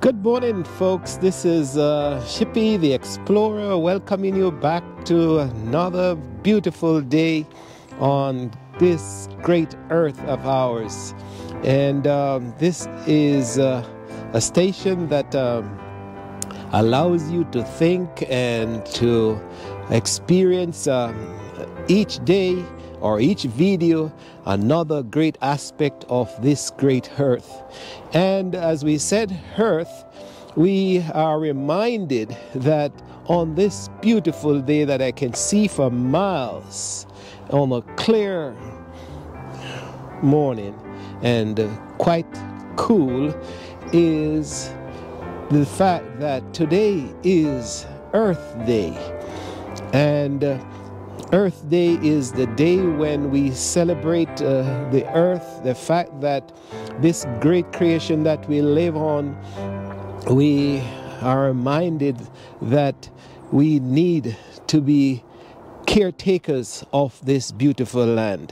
Good morning, folks. This is Shippy the Explorer welcoming you back to another beautiful day on this great earth of ours. And this is a station that allows you to think and to experience each day or each video another great aspect of this great earth. And as we said, earth, we are reminded that on this beautiful day that I can see for miles on a clear morning and quite cool is the fact that today is Earth Day. And Earth Day is the day when we celebrate the earth, the fact that this great creation that we live on, we are reminded that we need to be caretakers of this beautiful land.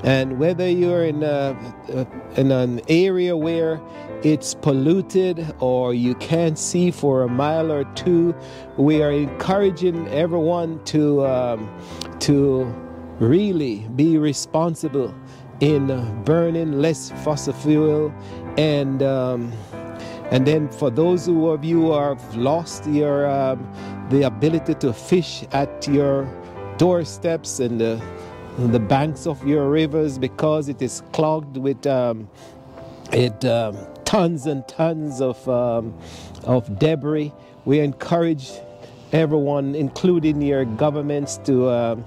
And whether you're in an area where it's polluted or you can't see for a mile or two, we are encouraging everyone to really be responsible in burning less fossil fuel. And then for those of you who have lost your the ability to fish at your doorsteps and the banks of your rivers because it is clogged with tons and tons of debris, we encourage everyone, including your governments, to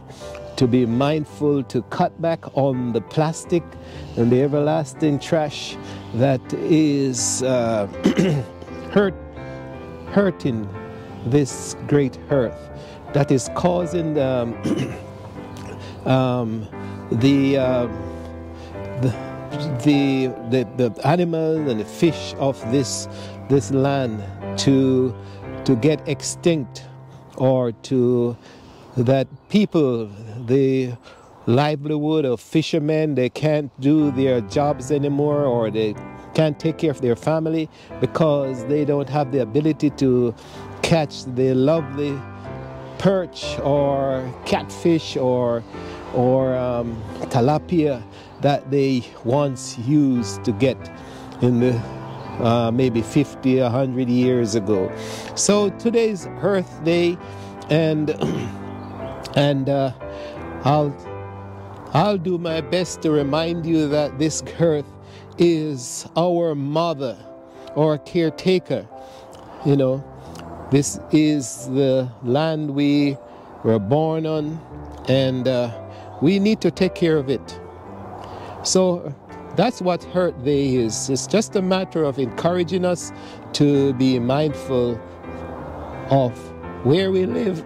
be mindful to cut back on the plastic and the everlasting trash that is hurting this great earth, that is causing the animals and the fish of this land to get extinct, or to that people, the livelihood of fishermen, they can't do their jobs anymore, or they can't take care of their family because they don't have the ability to catch the lovely perch or catfish or tilapia that they once used to get in the maybe 50, 100 years ago. So today's Earth Day, and I'll do my best to remind you that this earth is our mother or caretaker. You know, this is the land we were born on, and we need to take care of it. So that's what Earth Day is. It's just a matter of encouraging us to be mindful of where we live,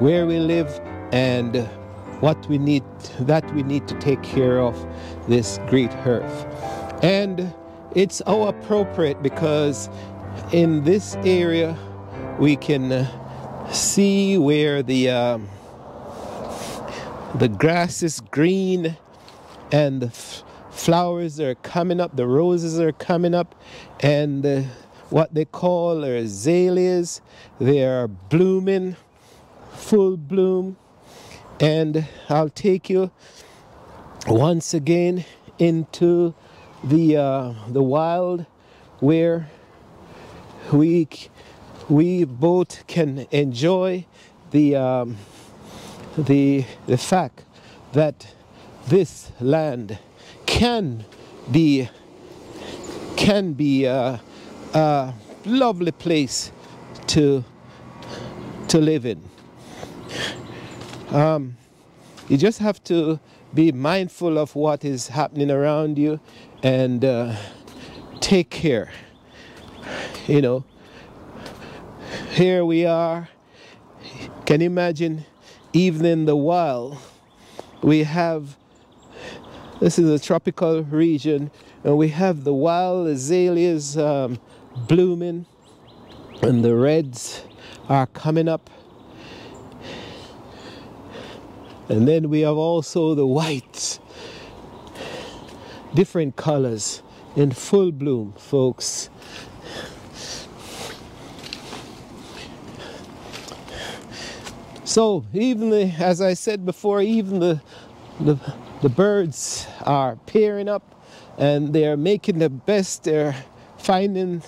where we live, and what we need to take care of this great earth. And it's so appropriate because in this area we can see where the grass is green and the flowers are coming up, the roses are coming up, and what they call azaleas, they are blooming, full bloom. And I'll take you once again into the wild, where we both can enjoy the fact that this land can be a lovely place to live in. You just have to be mindful of what is happening around you and take care. You know, here we are. Can you imagine, even in the wild, we have, this is a tropical region, and we have the wild azaleas blooming, and the reds are coming up. And then we have also the whites, different colors in full bloom, folks. So even as I said before, even the birds are pairing up, and they're making the best. They're finding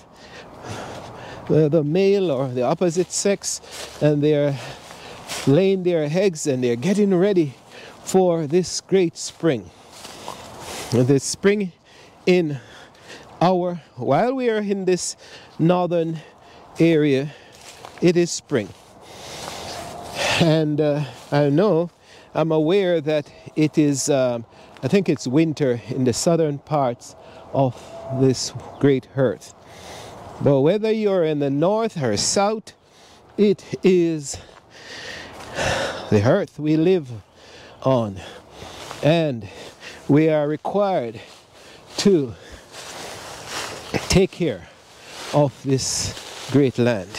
the male or the opposite sex, and they're laying their eggs, and they're getting ready for this great spring. The spring in while we are in this northern area, it is spring. And I'm aware that it is, I think it's winter in the southern parts of this great earth. But whether you're in the north or south, it is the earth we live on. And we are required to take care of this great land.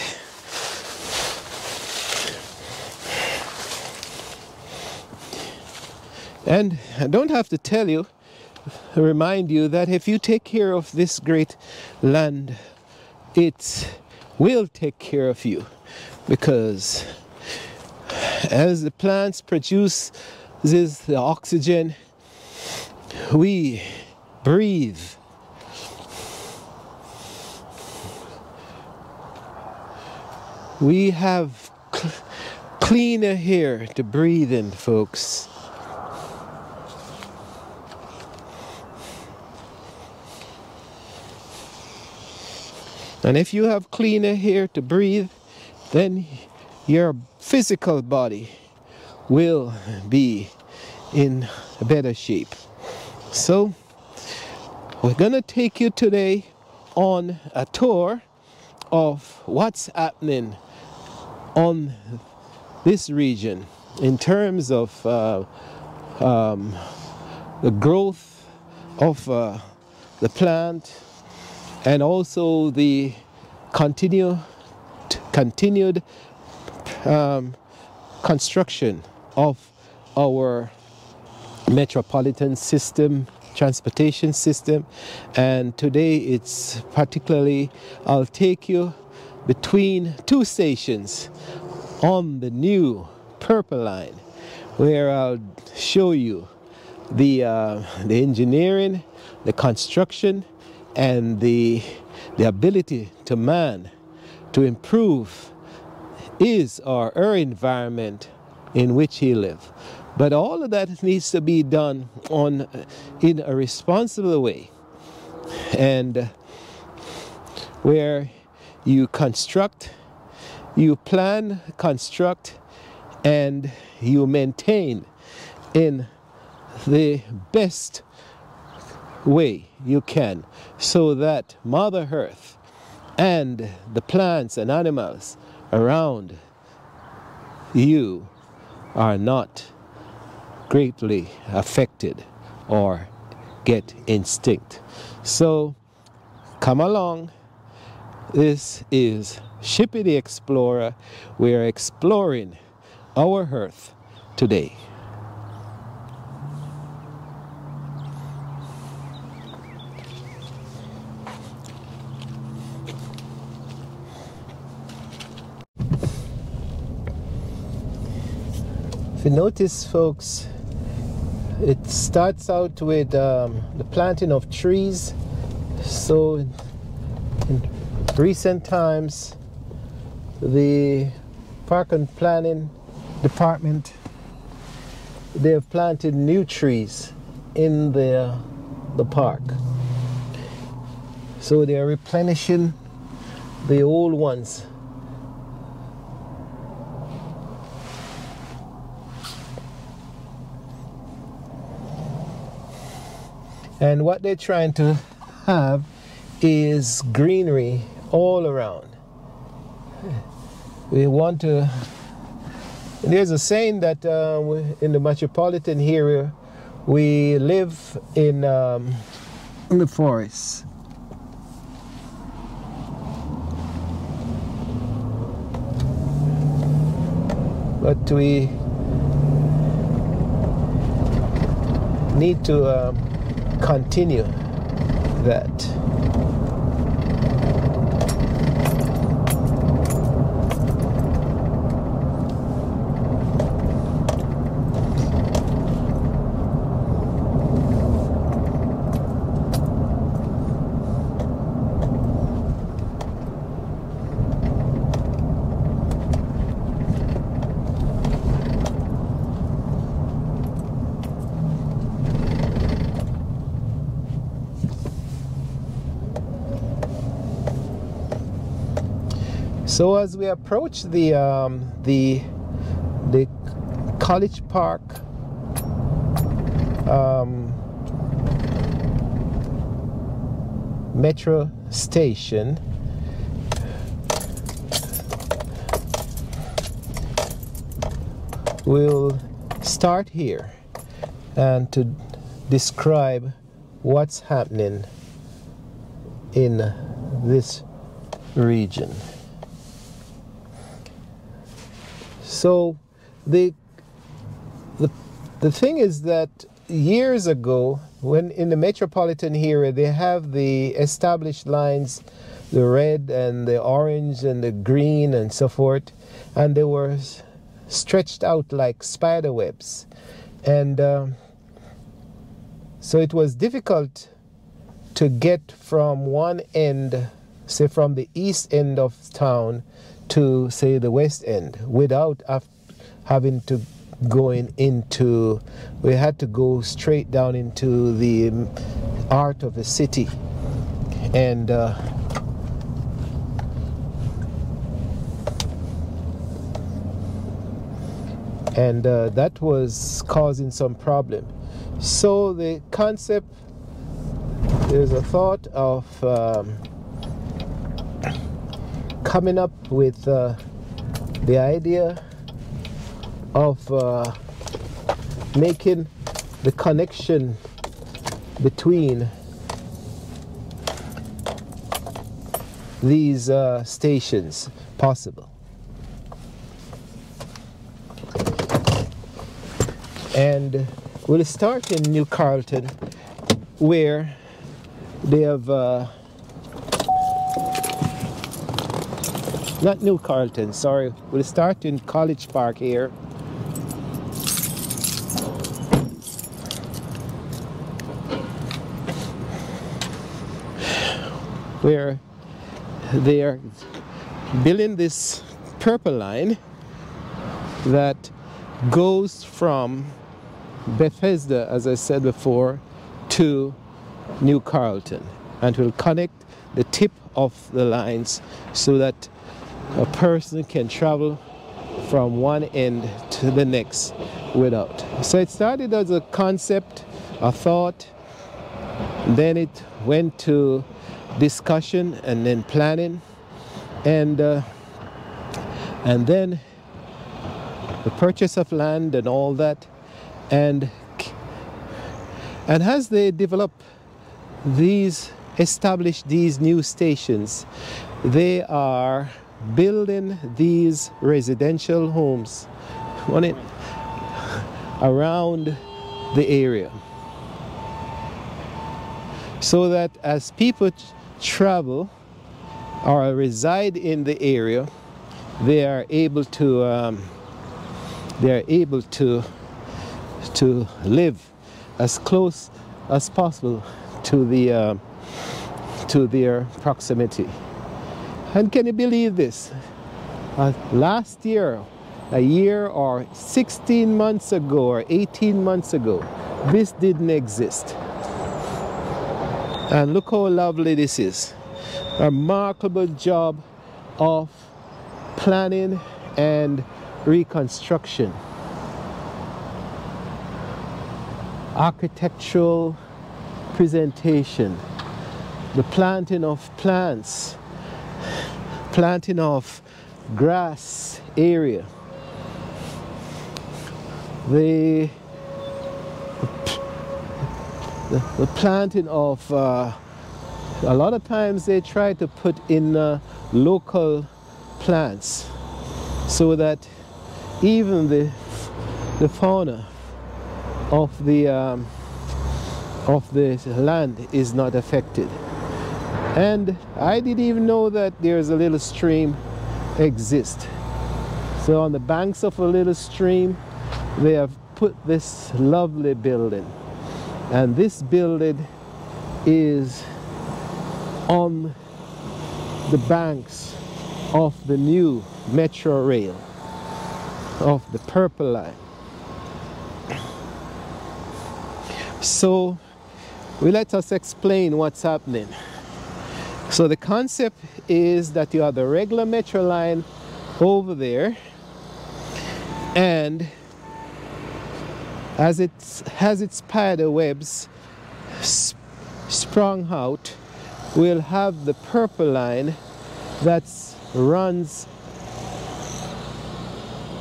And I don't have to remind you that if you take care of this great land, it will take care of you, because as the plants produce the oxygen we breathe, we have cleaner air to breathe in, folks. And if you have cleaner air to breathe, then your physical body will be in better shape. So we're gonna take you today on a tour of what's happening on this region in terms of the growth of the plant, and also the continued construction of our metropolitan system, transportation system. And today it's particularly, I'll take you between two stations on the new Purple Line, where I'll show you the engineering, the construction, and the ability to man to improve his or her environment in which he lives. But all of that needs to be done in a responsible way, and where you construct, you plan, construct, and you maintain in the best way you can, so that Mother Earth and the plants and animals around you are not greatly affected or get extinct. So come along. This is Shippy the Explorer. We are exploring our Earth today. If you notice, folks, it starts out with the planting of trees. So in recent times, the Park and Planning Department, they have planted new trees in the park. So they are replenishing the old ones. And what they're trying to have is greenery all around. We want to, there's a saying that in the metropolitan area, we live in the forests. But we need to continue that. So as we approach the College Park metro station, we'll start here and to describe what's happening in this region. So the thing is that years ago, when in the metropolitan area, they have the established lines, the red and the orange and the green and so forth, and they were stretched out like spider webs. And so it was difficult to get from one end, say from the east end of town, to say the west end without having to going into, we had to go straight down into the heart of the city. And that was causing some problem. So the concept, there's a thought of coming up with the idea of making the connection between these stations possible. And we'll start in New Carlton, where they have not New Carlton, sorry. We'll start in College Park here. Where they are building this purple line that goes from Bethesda, as I said before, to New Carlton, and will connect the tip of the lines so that a person can travel from one end to the next without. So it started as a concept, a thought, then it went to discussion and then planning, and then the purchase of land and all that, and as they develop these, establish these new stations, they are building these residential homes around the area, so that as people travel or reside in the area, they are able to live as close as possible to the to their proximity. And can you believe this? Last year, a year or 16 months ago or 18 months ago, this didn't exist. And look how lovely this is. A remarkable job of planning and reconstruction. Architectural presentation. The planting of plants. Planting of grass area. The planting of a lot of times they try to put in local plants so that even the fauna of the of the land is not affected. And I didn't even know that there's a little stream exists. So on the banks of a little stream, they have put this lovely building. And this building is on the banks of the new Metro Rail, of the Purple Line. So let us explain what's happening. So the concept is that you have the regular Metro Line over there, and as it has its spider webs sprung out, we'll have the Purple Line that runs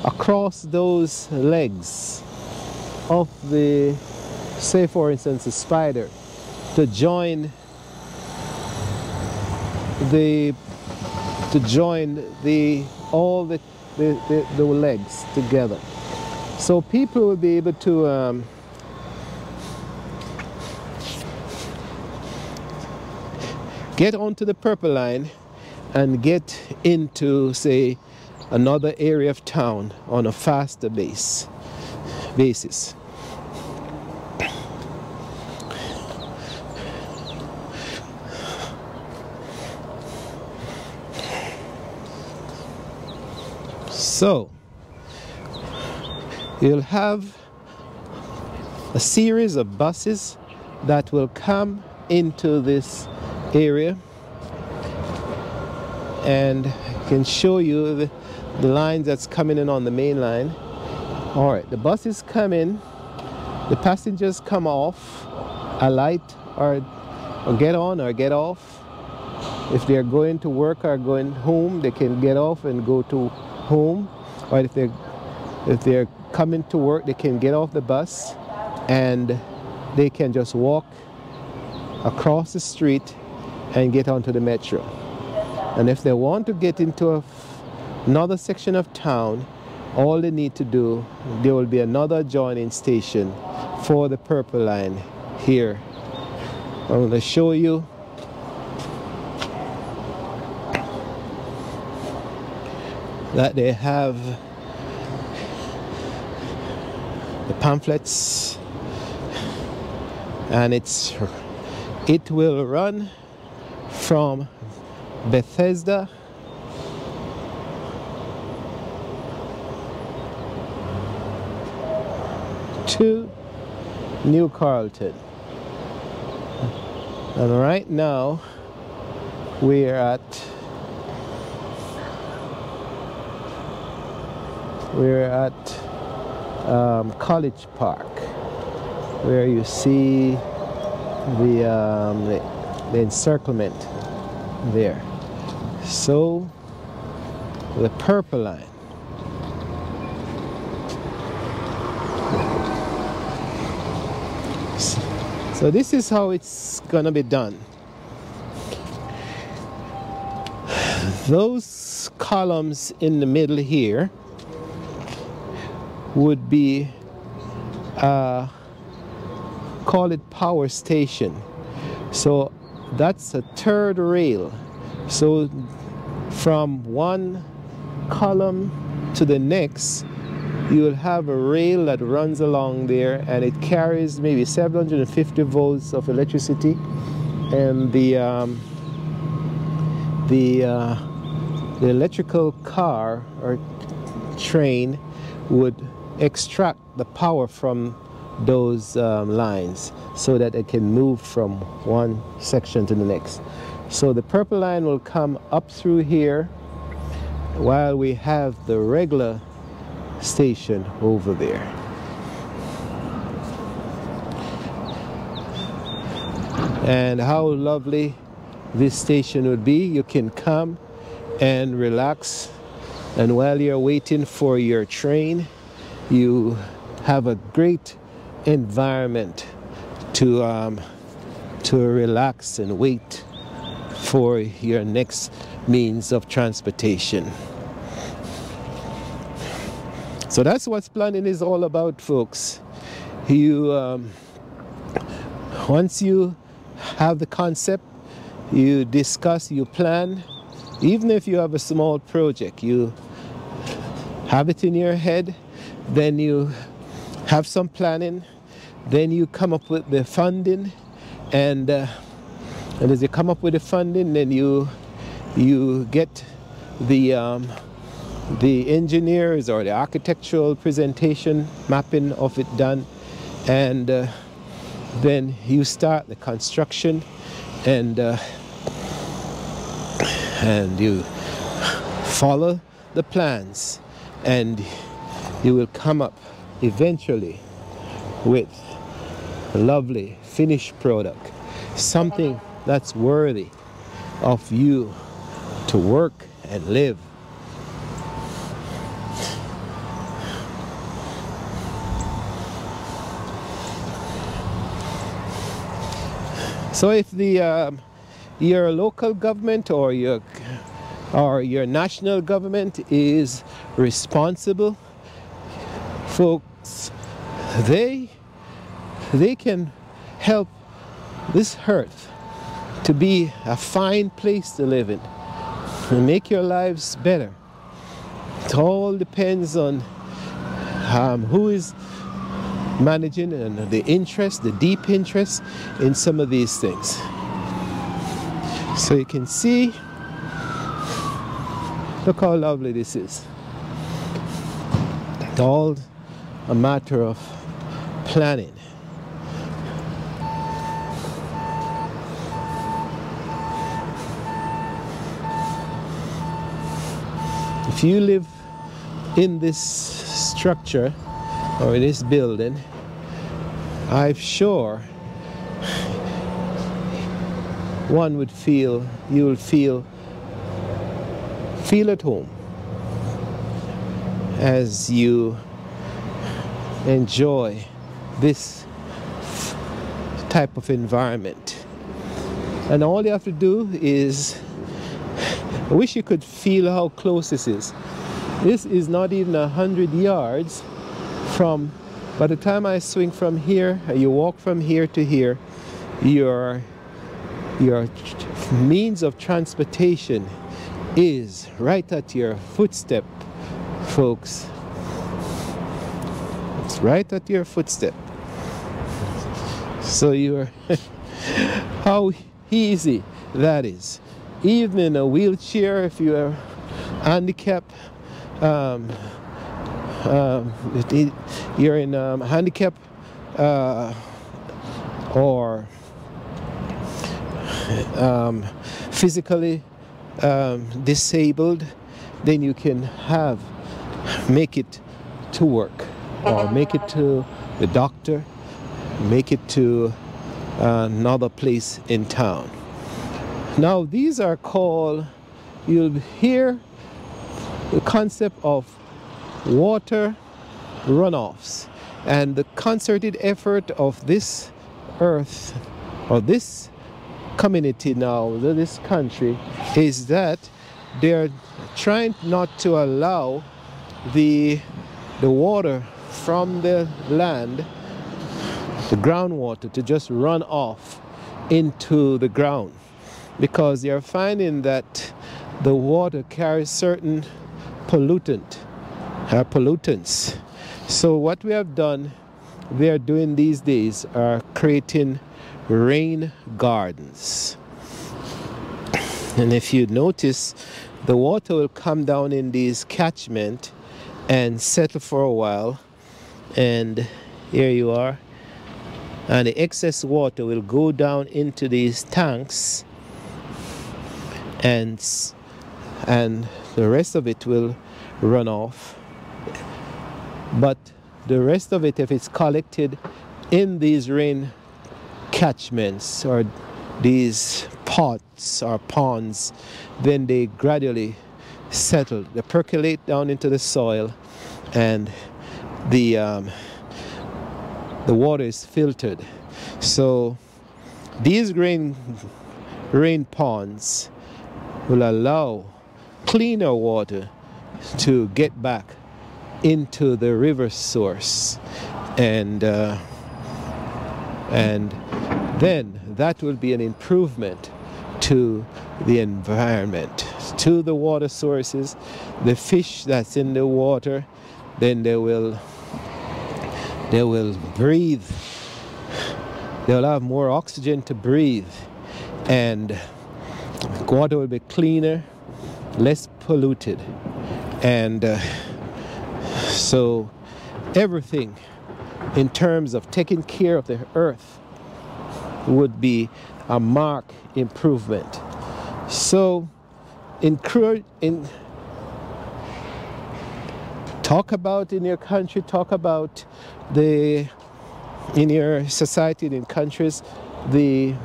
across those legs of the, say for instance, the spider, to join all the legs together. So people will be able to get onto the Purple Line and get into, say, another area of town on a faster basis. So you'll have a series of buses that will come into this area, and I can show you the lines that's coming in on the main line. All right, the buses come in, the passengers come off, alight or get on or get off. If they're going to work or going home, they can get off and go to home, or if they're coming to work, they can get off the bus and they can just walk across the street and get onto the metro. And if they want to get into another section of town, all they need to do, there will be another adjoining station for the Purple Line here. I'm going to show you that they have the pamphlets, and it will run from Bethesda to New Carlton. And right now we're at College Park, where you see the encirclement there. So the Purple Line. So this is how it's gonna be done. Those columns in the middle here would be call it power station. So that's a third rail. So from one column to the next, you will have a rail that runs along there, and it carries maybe 750 volts of electricity, and the electrical car or train would extract the power from those lines so that it can move from one section to the next. So the Purple Line will come up through here while we have the regular station over there. And how lovely this station would be. You can come and relax, and while you're waiting for your train, you have a great environment to relax and wait for your next means of transportation. So that's what planning is all about, folks. You Once you have the concept, you discuss, you plan. Even if you have a small project, you have it in your head, then you have some planning, then you come up with the funding, and as you come up with the funding, then you get the engineers or the architectural presentation mapping of it done, and then you start the construction, and you follow the plans, and you will come up eventually with a lovely finished product, something that's worthy of you to work and live. So if your local government or your national government is responsible, folks, they can help this earth to be a fine place to live in and make your lives better. It all depends on who is managing and the interest, the deep interest in some of these things. So you can see, look how lovely this is. It's all a matter of planning. If you live in this structure or in this building, I'm sure you will feel at home as you enjoy this type of environment. And all you have to do is, I wish you could feel how close this is. This is not even 100 yards from, by the time I swing from here, you walk from here to here, your means of transportation is right at your footstep, folks. It's right at your footstep. So you're how easy that is. Even in a wheelchair, if you are handicapped, you're in handicap or physically disabled, then you can make it to work, or make it to the doctor, make it to another place in town. Now these are called, you'll hear the concept of water runoffs, and the concerted effort of this earth, or this community now, this country, is that they're trying not to allow the water from the land, the groundwater, to just run off into the ground, because they're finding that the water carries certain pollutants. So what we have done, we are doing these days, are creating rain gardens. And if you notice, the water will come down in these catchment and settle for a while, and here you are, and the excess water will go down into these tanks, and the rest of it will run off. But the rest of it, if it's collected in these rain catchments or these pots or ponds, then they gradually settle, they percolate down into the soil, and the water is filtered. So these rain ponds will allow cleaner water to get back into the river source, and then that will be an improvement to the environment, to the water sources, the fish that's in the water. Then they will breathe. They'll have more oxygen to breathe, and water will be cleaner, less polluted, and so everything in terms of taking care of the earth would be a marked improvement. So talk about in your country, talk about in your society and in countries the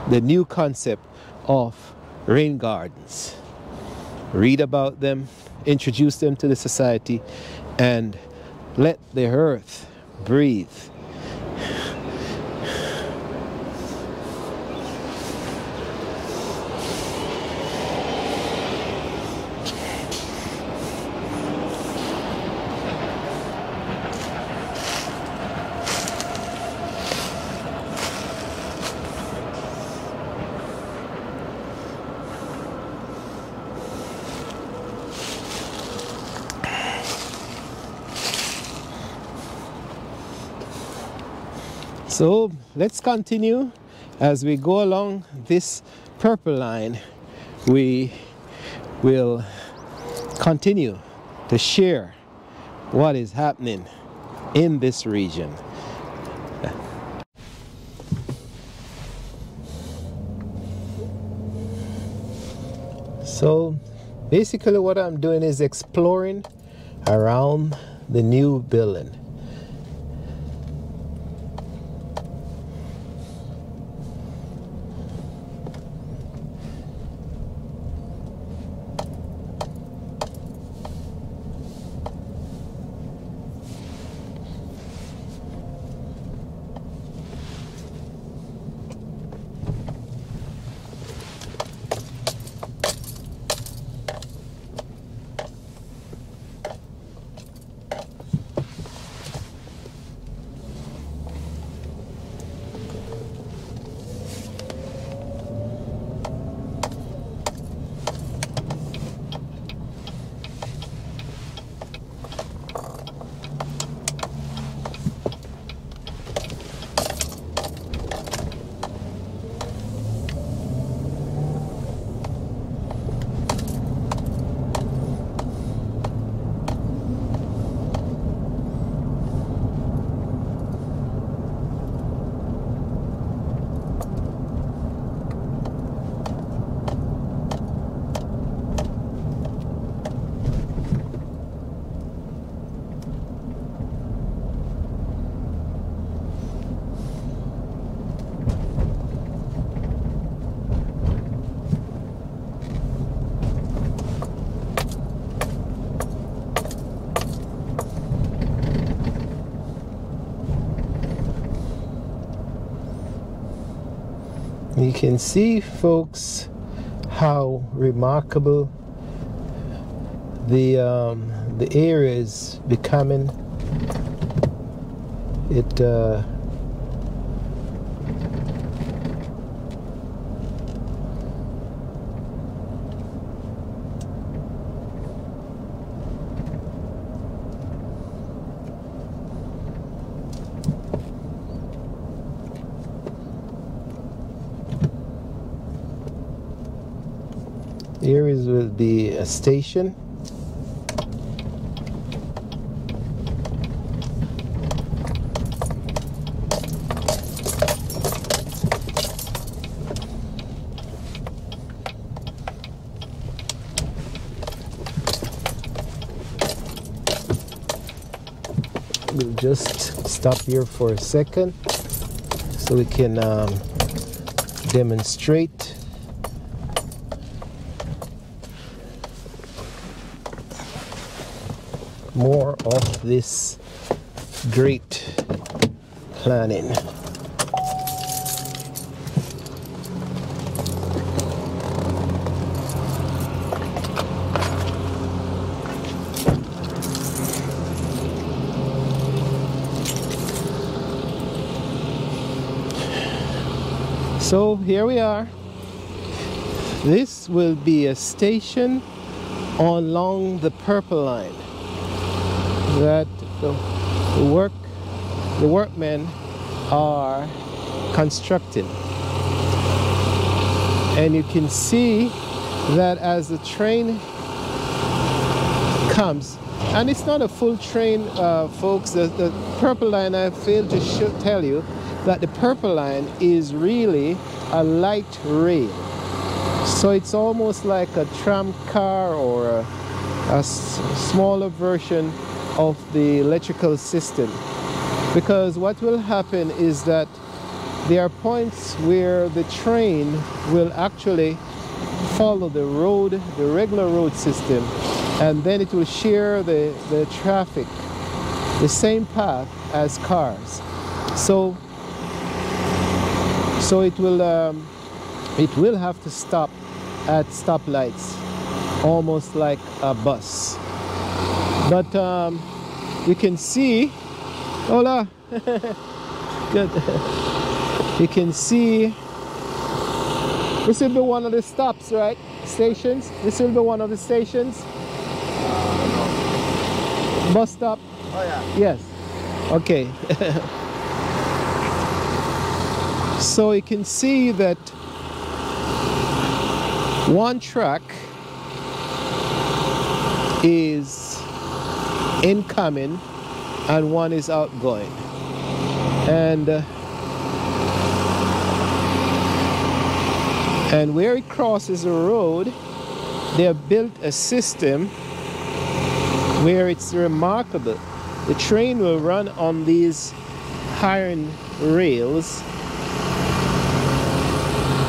new concept of rain gardens. Read about them, introduce them to the society, and let the earth breathe. So let's continue as we go along this purple line. We will continue to share what is happening in this region. So basically what I'm doing is exploring around the new building. You can see, folks, how remarkable the area is becoming. Here will be a station. We'll just stop here for a second so we can demonstrate. More of this great planning. So here we are. This will be a station along the Purple Line that the workmen are constructing. And you can see that as the train comes, and it's not a full train, folks. The Purple Line, I failed to tell you that the Purple Line is really a light rail. So it's almost like a tram car or a smaller version of the electrical system. Because what will happen is that there are points where the train will actually follow the road, the regular road system, and then it will share the traffic, the same path as cars. So it will have to stop at stoplights, almost like a bus. But you can see, hola, good. You can see this will be one of the stops, right? Stations. This will be one of the stations. Bus stop. Oh yeah. Yes. Okay. So you can see that one track is incoming and one is outgoing. And where it crosses the road, they have built a system where it's remarkable. The train will run on these iron rails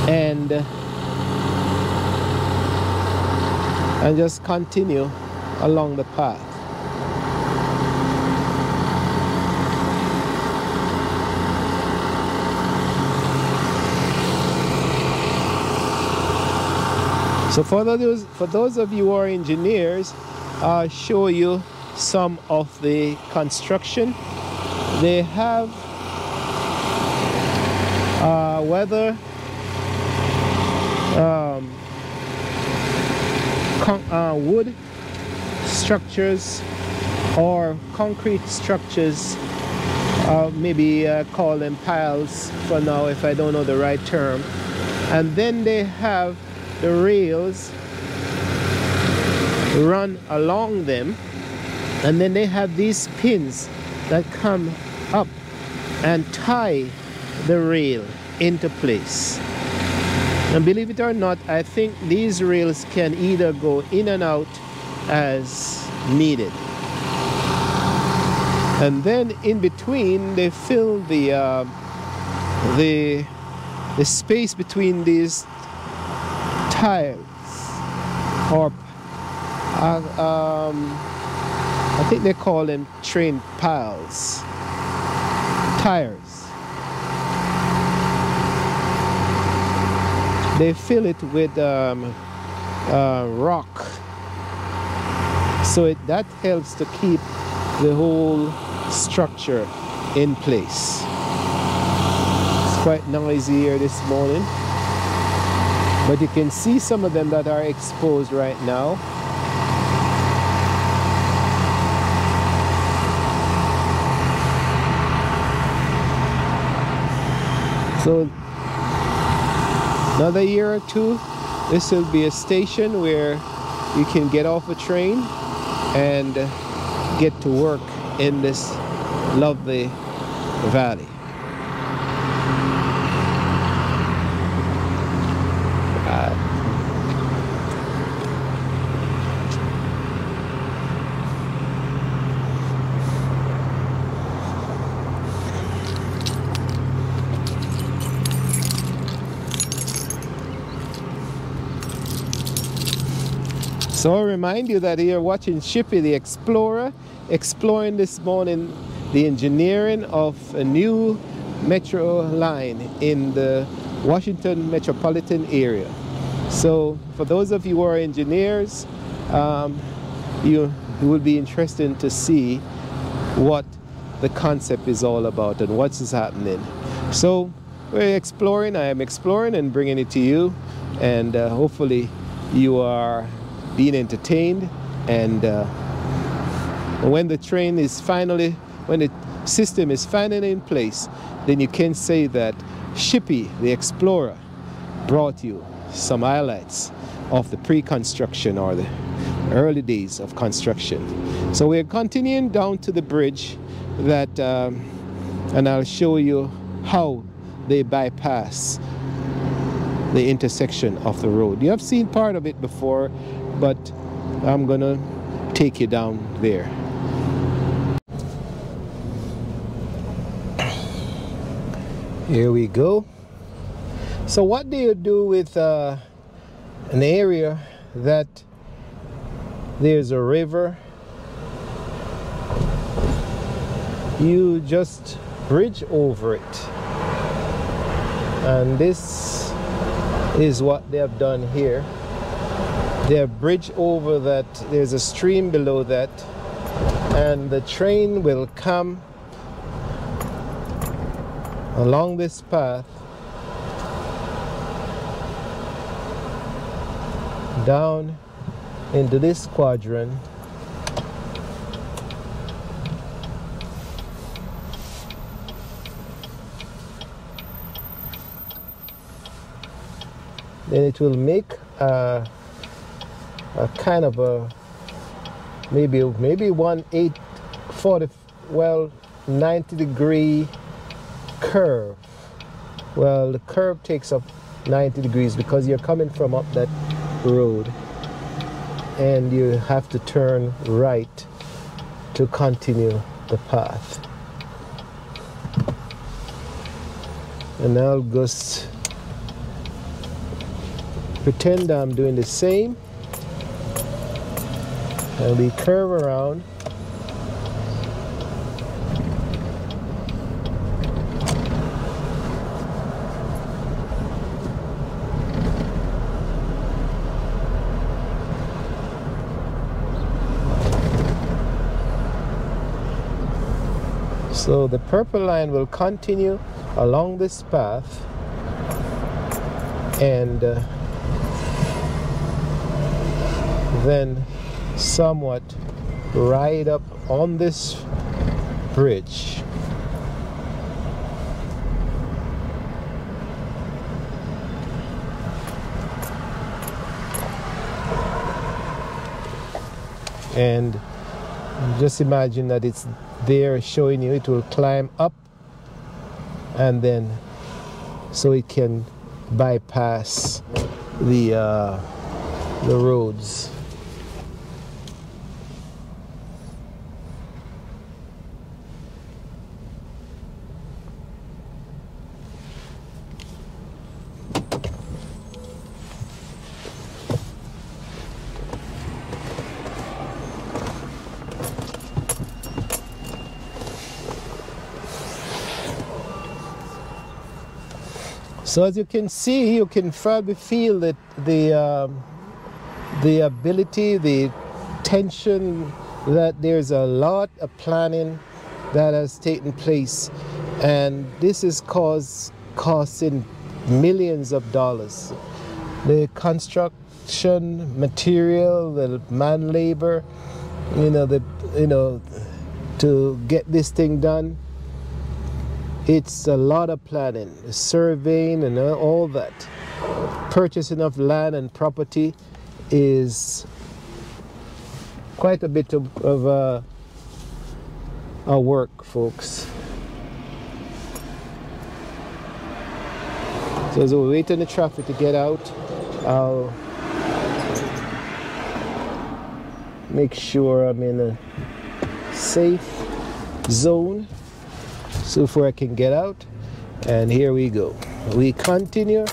and just continue along the path. So for those of you who are engineers, I'll show you some of the construction. They have whether wood structures or concrete structures, maybe call them piles for now if I don't know the right term. And then they have the rails run along them, and then they have these pins that come up and tie the rail into place. And believe it or not, I think these rails can either go in and out as needed. And then in between, they fill the space between these tires, or I think they call them train piles, tires. They fill it with rock, so that helps to keep the whole structure in place. It's quite noisy here this morning, but you can see some of them that are exposed right now. So another year or two, this will be a station where you can get off a train and get to work in this lovely valley. So I remind you that you're watching Shippy the Explorer, exploring this morning the engineering of a new metro line in the Washington metropolitan area. So for those of you who are engineers, you will be interested to see what the concept is all about and what is happening. So we're exploring. I am exploring and bringing it to you, and hopefully you are being entertained. And when the train is finally, when the system is finally in place, then you can say that Shippy, the explorer, brought you some highlights of the pre-construction or the early days of construction. So we're continuing down to the bridge that, and I'll show you how they bypass the intersection of the road. You have seen part of it before, but I'm gonna take you down there. Here we go. So what do you do with an area that there's a river? You just bridge over it. And this is what they have done here. They have bridged over that. There's a stream below that, and the train will come along this path down into this quadrant, then it will make a kind of a maybe 90-degree curve. Well, the curve takes up 90 degrees because you're coming from up that road and you have to turn right to continue the path. And now I'll just pretend I'm doing the same, and we curve around. So the purple line will continue along this path and then somewhat ride up on this bridge. And just imagine that it's there showing you it will climb up, and then so it can bypass the roads. So as you can see, you can probably feel that the ability, the tension, that there's a lot of planning that has taken place, and this is costing millions of dollars. The construction material, the man labor, to get this thing done. It's a lot of planning, surveying and all that. Purchasing of land and property is quite a bit of a work, folks. So as we wait on the traffic to get out, I'll make sure I'm in a safe zone so before I can get out. And here we go. We continue.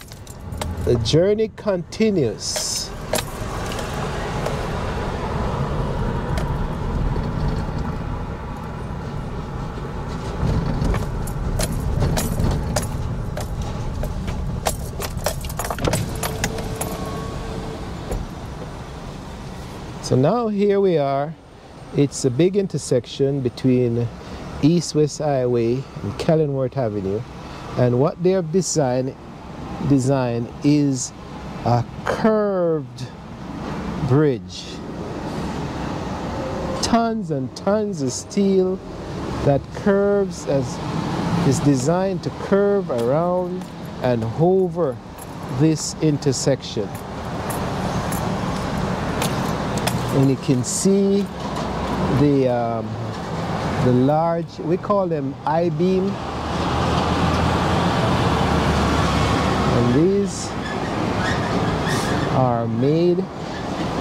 The journey continues. So now here we are. It's a big intersection between East-West Highway and Kellenworth Avenue, And what they have designed is a curved bridge. Tons and tons of steel that curves, is designed to curve around and over this intersection. And you can see the large, we call them I-beam, and these are made,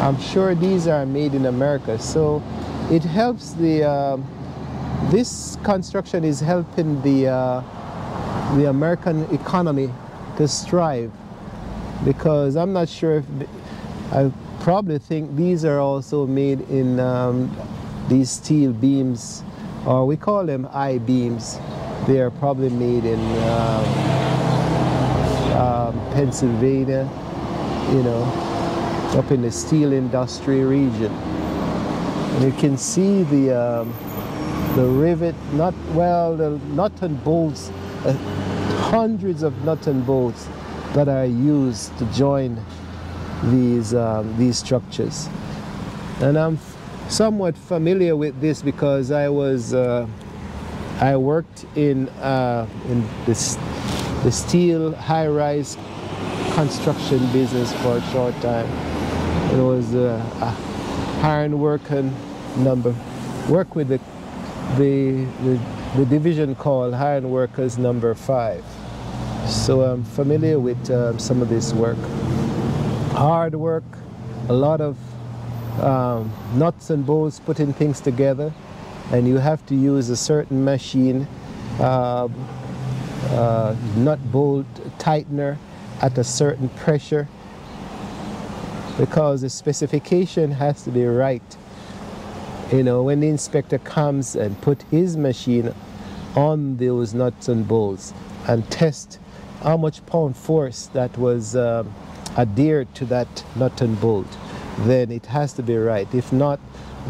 I'm sure these are made in America, so it helps this construction is helping the American economy to strive, because I'm not sure if I probably think these are also made in these steel beams, or we call them I-beams. They are probably made in Pennsylvania, you know, up in the steel industry region. And you can see the rivet, the nut and bolts, hundreds of nut and bolts that are used to join these structures. And I'm somewhat familiar with this because I worked in the steel high-rise construction business for a short time. It was a iron worker number. Work with the division called Iron Workers Number 5. So I'm familiar with some of this work. Hard work, a lot of nuts and bolts putting things together, and you have to use a certain machine, nut bolt tightener at a certain pressure, because the specification has to be right. You know, when the inspector comes and put his machine on those nuts and bolts and test how much pound force that was adhered to that nut and bolt, then it has to be right. If not,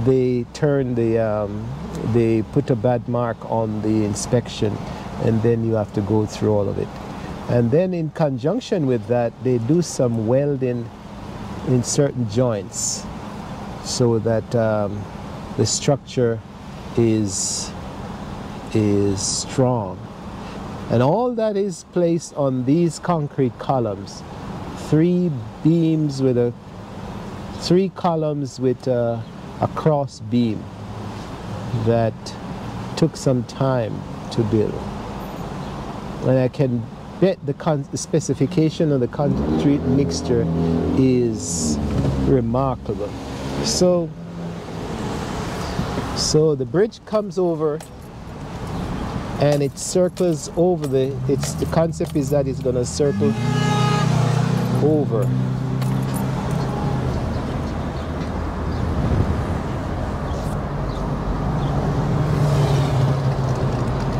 they turn they put a bad mark on the inspection, and then you have to go through all of it. And then in conjunction with that, they do some welding in certain joints so that the structure is strong. And all that is placed on these concrete columns. Three columns with a cross beam that took some time to build. And I can bet the specification of the concrete mixture is remarkable. So the bridge comes over and it circles over the concept is that it's going to circle over.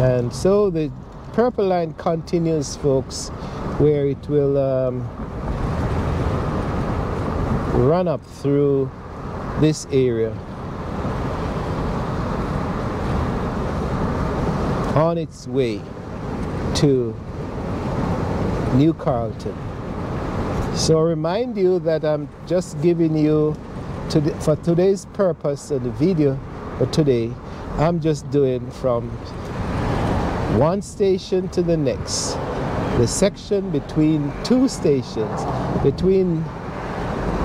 And so the Purple Line continues, folks, where it will run up through this area on its way to New Carlton. So I remind you that I'm just giving you, for today's purpose of the video for today, I'm just doing from one station to the next, the section between two stations, between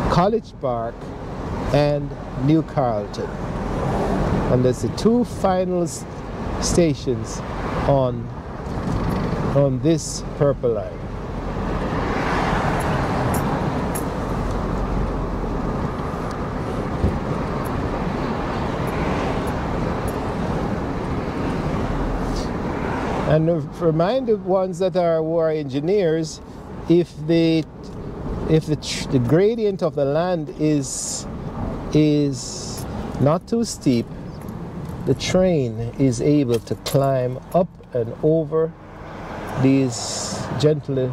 College Park and New Carlton. And there's the two final stations on this Purple Line. And remind the ones that who are engineers, if the gradient of the land is not too steep, the train is able to climb up and over these gentle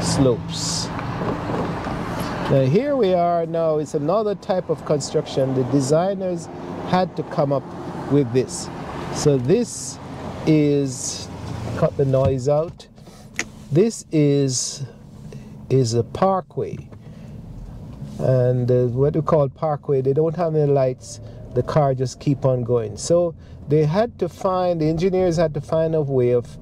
slopes. Now here we are now, it's another type of construction. The designers had to come up with this. So this is cut the noise out. This is a parkway, and what we call parkway, they don't have any lights, the car just keep on going. So the engineers had to find a way of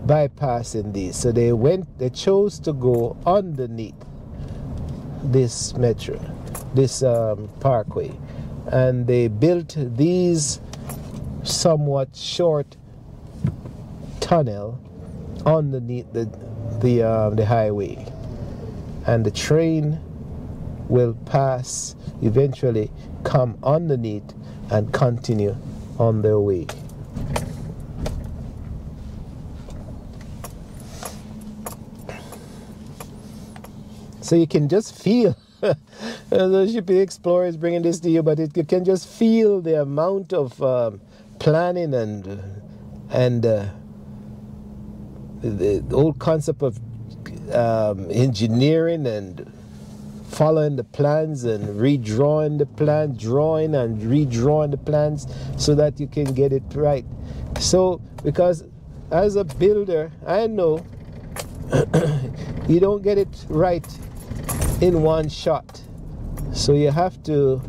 bypassing these. So they chose to go underneath this parkway, and they built these somewhat short tunnel underneath the highway, and the train will pass, eventually come underneath and continue on their way. So you can just feel the Shipping Explorer is bringing this to you, but you can just feel the amount of planning and the whole concept of engineering and following the plans and redrawing the plans, drawing and redrawing the plans so that you can get it right. So, because as a builder, I know you don't get it right in one shot. So you have to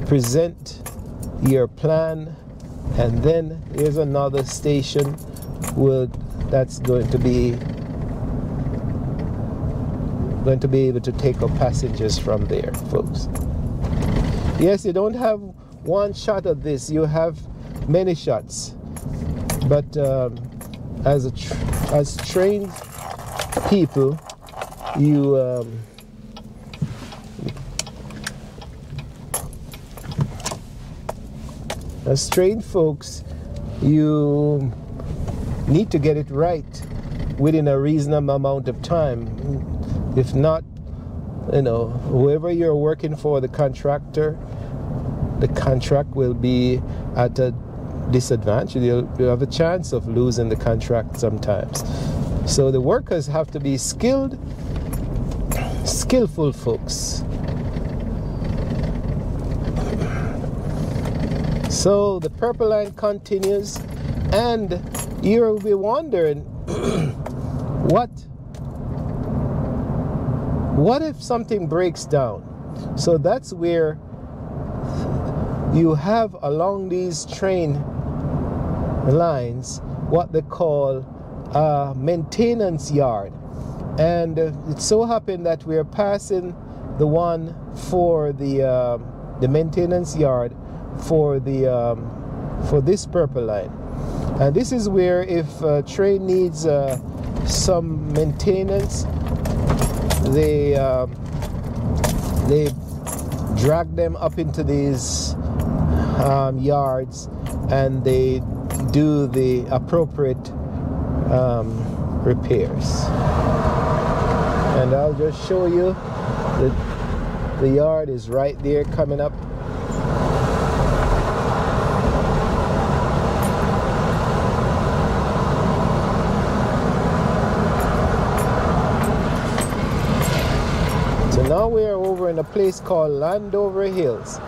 present your plan, and then here's another station that's going to be able to take up passengers from there, folks. Yes, you don't have one shot of this, you have many shots, but as trained people, as trained folks, you need to get it right within a reasonable amount of time. If not, whoever you're working for, the contractor, the contract will be at a disadvantage. You'll have a chance of losing the contract sometimes. So the workers have to be skillful folks. So the Purple Line continues, and you'll be wondering, what if something breaks down? So that's where you have along these train lines what they call a maintenance yard. And it so happened that we are passing the one for the maintenance yard for this Purple Line. And this is where, if a train needs some maintenance, they drag them up into these yards, and they do the appropriate repairs. And I'll just show you that the yard is right there coming up. So now we are over in a place called Landover Hills.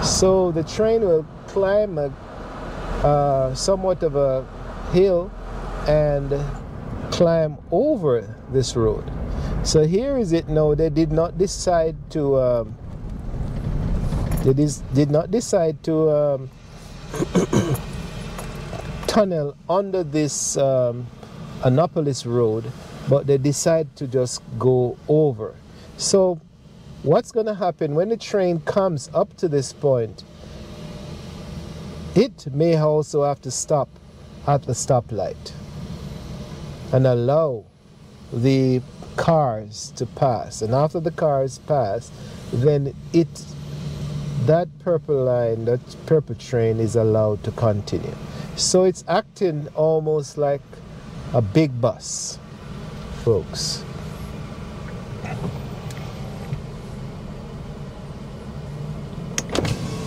So the train will climb somewhat of a hill and climb over this road. So here is it now. They did not decide to tunnel under this Annapolis Road, but they decide to just go over. So what's going to happen when the train comes up to this point? It may also have to stop at the stoplight and allow the cars to pass. And after the cars pass, then that Purple Line, that Purple train is allowed to continue. So it's acting almost like a big bus, folks.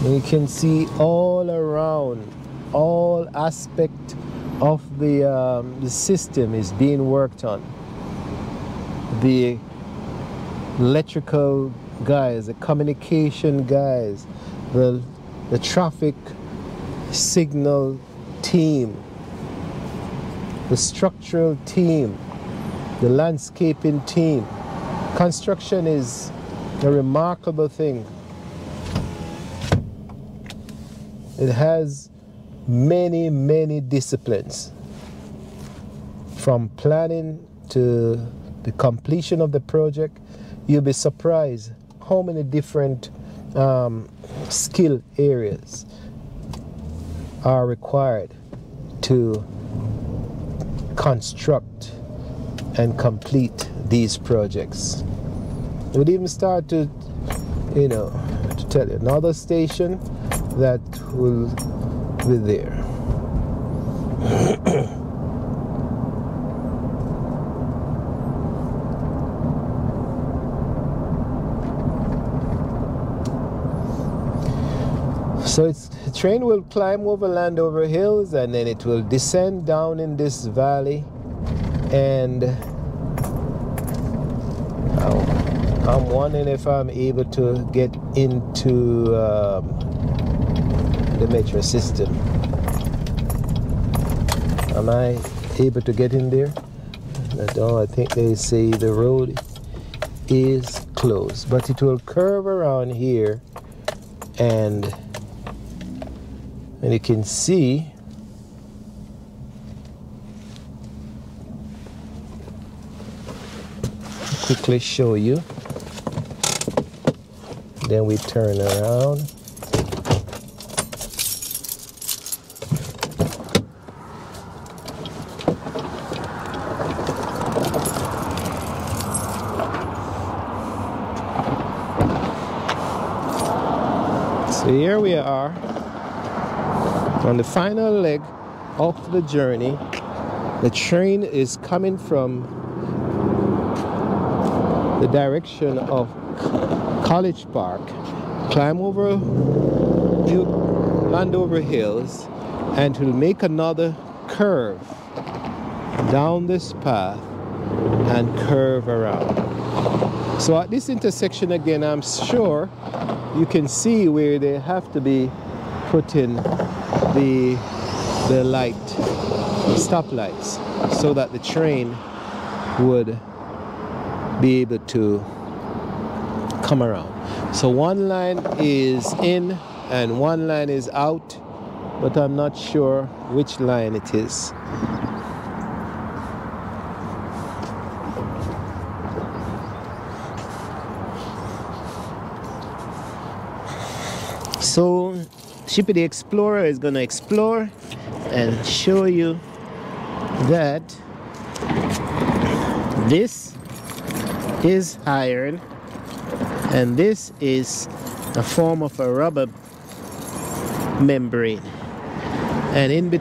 You can see all around, all aspect of the system is being worked on. The electrical guys, the communication guys, the traffic signal team, the structural team, the landscaping team. Construction is a remarkable thing. It has many, many disciplines, from planning to the completion of the project. You'll be surprised how many different skill areas are required to construct and complete these projects. We'd even start to, to tell you another station that will be there. So the train will climb over Landover Hills, and then it will descend down in this valley, and I'm wondering if I'm able to get into the metro system. Am I able to get in there? No, I think they say the road is closed, but it will curve around here, and you can see quickly show you. Then we turn around. So here we are on the final leg of the journey. The train is coming from the direction of College Park, climb over Landover Hills, and will make another curve down this path and curve around. So at this intersection again, I'm sure you can see where they have to be putting the light stoplights so that the train would be able to come around. So one line is in and one line is out, but I'm not sure which line it is. So Shippy the Explorer is going to explore and show you that this is iron and this is a form of a rubber membrane, and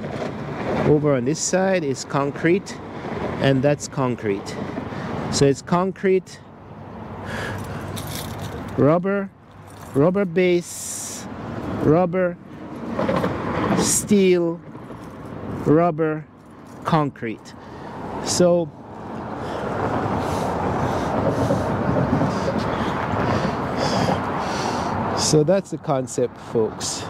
over on this side is concrete, and that's concrete. So it's concrete, rubber base, rubber, steel, rubber, concrete. So that's the concept, folks.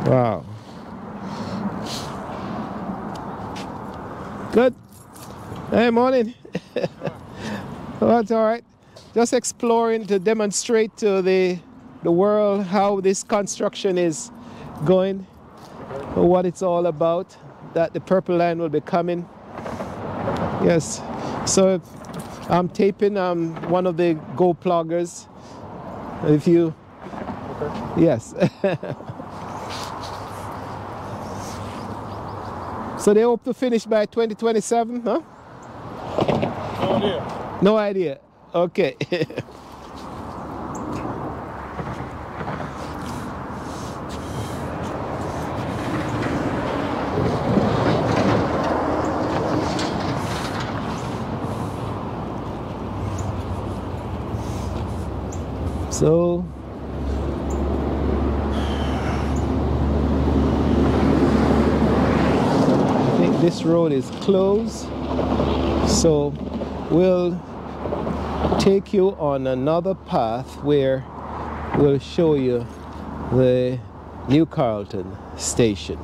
Wow. Good. Hey, morning. Oh, that's all right. Just exploring to demonstrate to the world how this construction is going, what it's all about, that the Purple Line will be coming. Yes. So I'm taping. I'm one of the Go Pluggers. If you... Okay. Yes. So they hope to finish by 2027, huh? No idea. No idea. Okay. So I think this road is closed, so we'll take you on another path where will show you the New Carlton station.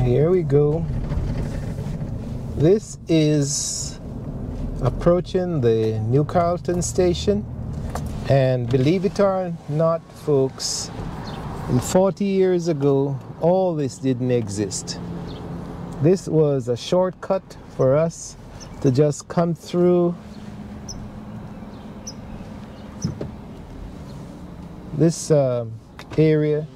Here we go. This is approaching the New Carlton station, and believe it or not, folks, 40 years ago all this didn't exist. This was a shortcut for us to just come through this area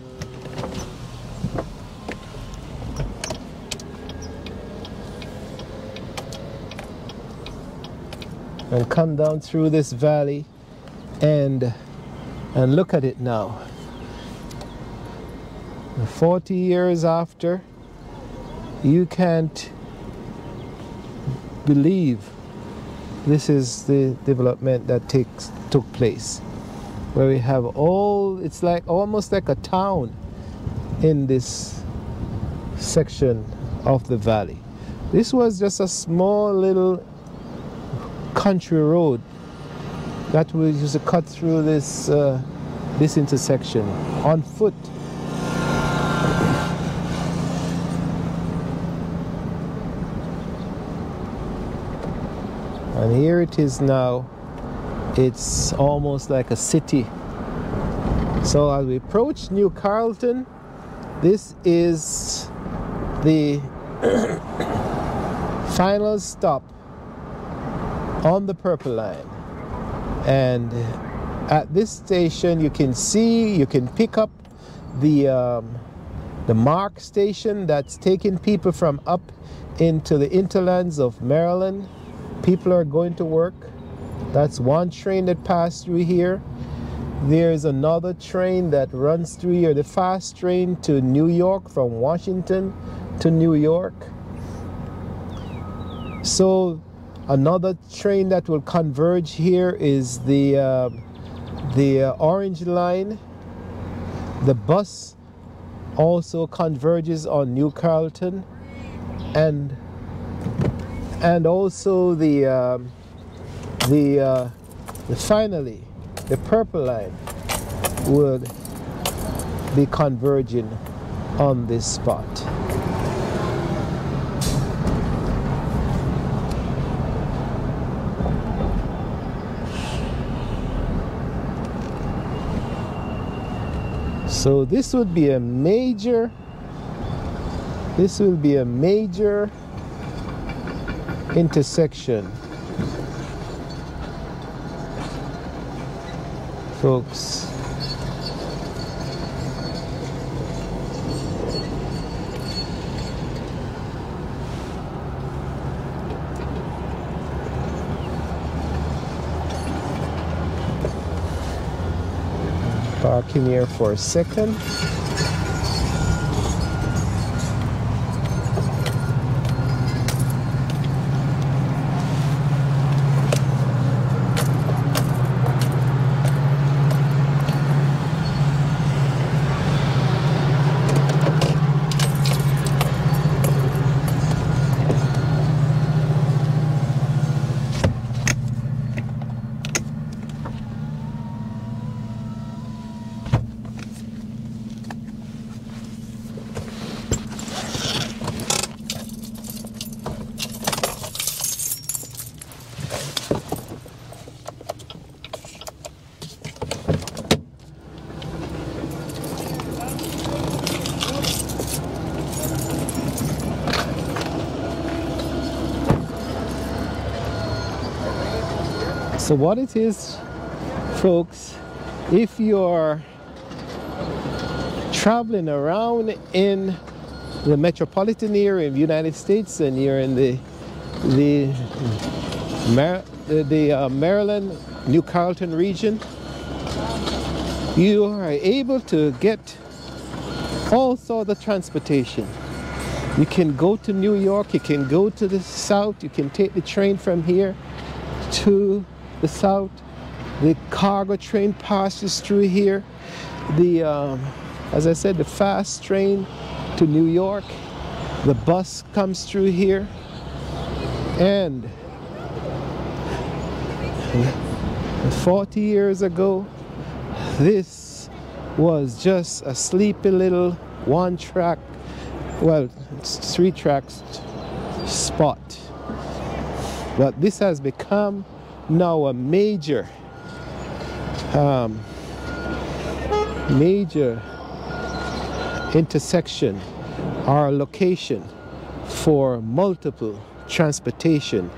and come down through this valley and look at it now. 40 years after, you can't believe this is the development that took place, where we have it's like almost like a town in this section of the valley. This was just a small little country road that we used to cut through this intersection on foot. And here it is now. It's almost like a city. So as we approach New Carlton, this is the final stop on the Purple Line. And at this station you can pick up the MARC station that's taking people from up into the hinterlands of Maryland. People are going to work. That's one train that passed through here. There's another train that runs through here, the fast train to New York, from Washington to New York. So another train that will converge here is the Orange Line. The bus also converges on New Carlton, and also finally the Purple Line would be converging on this spot. So this would be a major intersection, folks. Parking here for a second. So what it is, folks, if you're traveling around in the metropolitan area of the United States and you're in the Maryland, New Carlton region, you are able to get all sorts of transportation. You can go to New York, you can go to the south, you can take the train from here to the south. The cargo train passes through here. The as I said, the fast train to New York. The bus comes through here. And 40 years ago, this was just a sleepy little one-track, well, three-tracks spot. But this has become now a major intersection or location for multiple transportation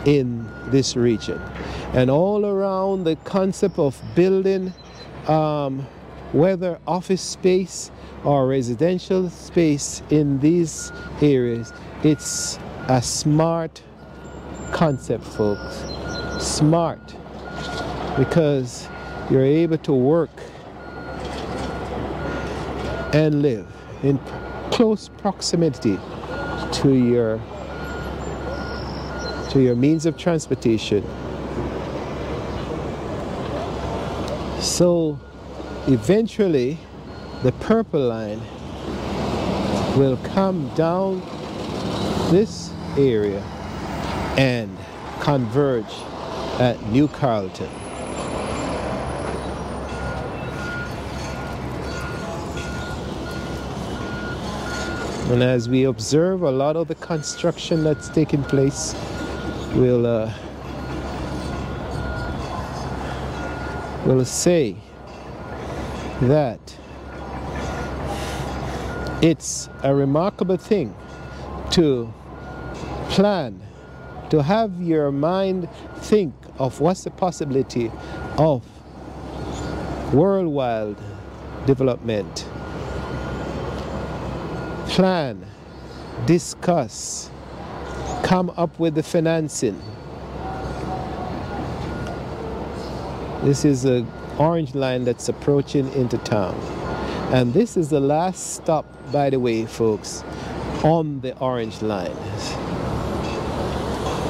in this region. And all around, the concept of building whether office space or residential space in these areas, it's a smart concept, folks. Smart, because you're able to work and live in close proximity to your means of transportation. So eventually the Purple Line will come down this area and converge at New Carlton. And as we observe a lot of the construction that's taking place, we'll say that it's a remarkable thing to plan, to have your mind think of what's the possibility of worldwide development. Plan, discuss, come up with the financing. This is an orange line that's approaching into town. And this is the last stop, by the way, folks, on the orange line.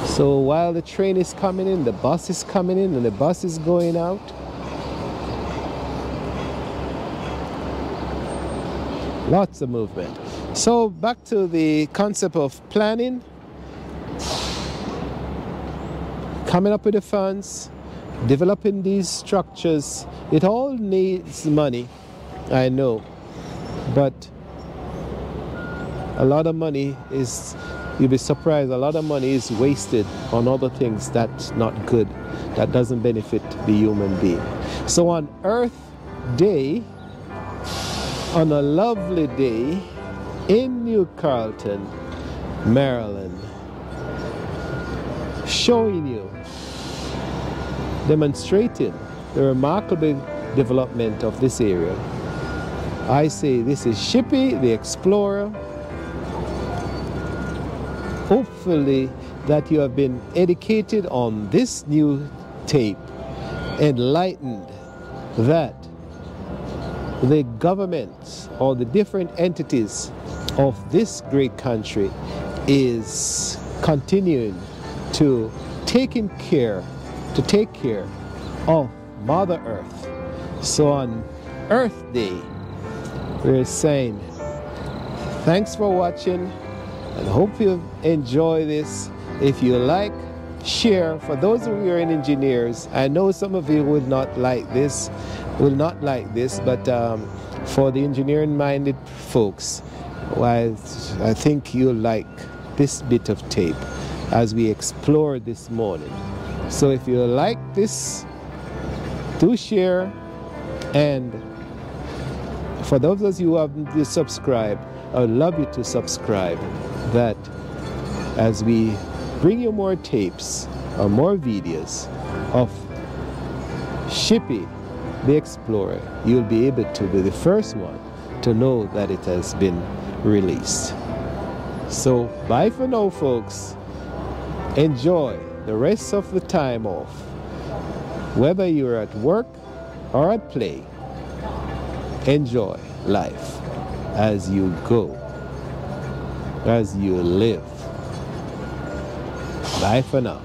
So while the train is coming in, the bus is coming in, and the bus is going out. Lots of movement. So back to the concept of planning, coming up with the funds, developing these structures. It all needs money, I know, but a lot of money is, you'll be surprised, a lot of money is wasted on other things that's not good, that doesn't benefit the human being. So on Earth Day, on a lovely day in New Carlton, Maryland, showing you, demonstrating the remarkable development of this area. I say this is Shippy the Explorer. Hopefully that you have been educated on this new tape, enlightened that the governments or the different entities of this great country is continuing to take care of Mother Earth. So on Earth Day, we're saying thanks for watching and hope you enjoy this. If you like, share. For those of you who are in engineers, I know some of you would not like this, but for the engineering minded folks, well, I think you'll like this bit of tape as we explore this morning. So if you like this, do share, and for those of you who haven't subscribed, I would love you to subscribe, that as we bring you more tapes or more videos of Shippy the Explorer, you'll be able to be the first one to know that it has been released. So bye for now, folks. Enjoy the rest of the time off, whether you're at work or at play. Enjoy life as you go, as you live. Bye for now.